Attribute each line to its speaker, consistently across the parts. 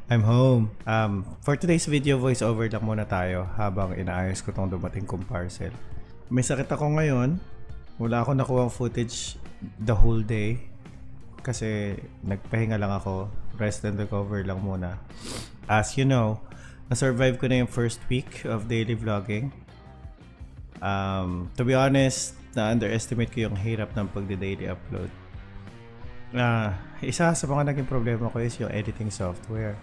Speaker 1: I'm home. For today's video, voiceover lang muna tayo habang inaayos ko tong dumating kong parcel. May sakit ako ngayon. Wala ako nakuha footage the whole day kasi nagpahinga lang ako. Rest and recover lang muna. As you know, na-survive ko na yung first week of daily vlogging. To be honest, na-underestimate ko yung hirap ng pagde-daily upload. Isa sa mga naging problema ko is yung editing software.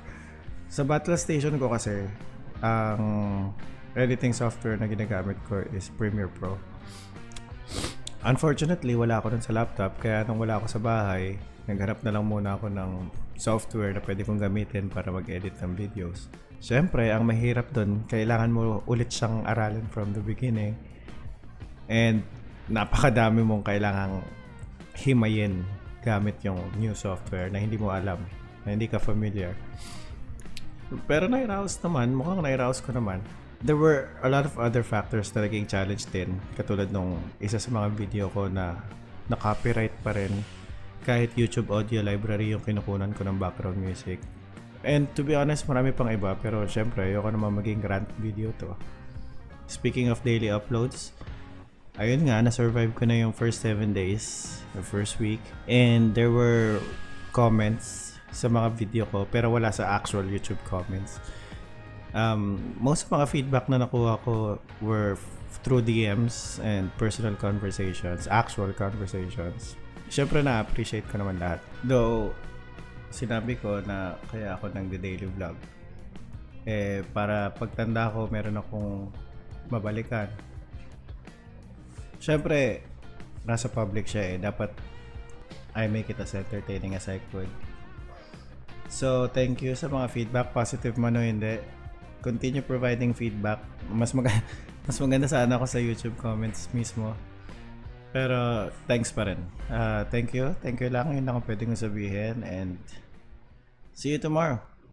Speaker 1: Sa Battle Station ko kasi, ang editing software na ginagamit ko is Premiere Pro. Unfortunately, wala ako dun sa laptop, kaya nung wala ako sa bahay, naghanap na lang muna ako ng software na pwede kong gamitin para mag-edit ng videos. Siyempre, ang mahirap dun, kailangan mo ulit siyang aralin from the beginning. And napakadami mong kailangang himayin gamit yung new software na hindi mo alam, na hindi ka familiar. Pero nairaos naman, mukhang nairaos ko naman. There were a lot of other factors na naging challenge din, katulad nung isa sa mga video ko na copyright pa rin kahit YouTube audio library yung kinukunan ko ng background music. And to be honest, marami pang iba, pero syempre ayoko naman maging rant video to. Speaking of daily uploads, ayun nga, na-survive ko na yung first 7 days, the first week. And there were comments sa mga video ko, pero wala sa actual YouTube comments. Most of mga feedback na nakuha ko were through DMs and personal conversations, actual conversations. Siyempre na-appreciate ko naman lahat. Though, sinabi ko na kaya ako nang daily vlog. Para pagtanda ko, meron akong mabalikan. Siyempre, nasa public siya Dapat I make it as entertaining as I could. So, thank you sa mga feedback. Positive man o hindi. Continue providing feedback. Mas maganda sana ako sa YouTube comments mismo. Pero, thanks pa rin. Thank you. Thank you lang. Yun lang ang pwede kong sabihin. And, see you tomorrow.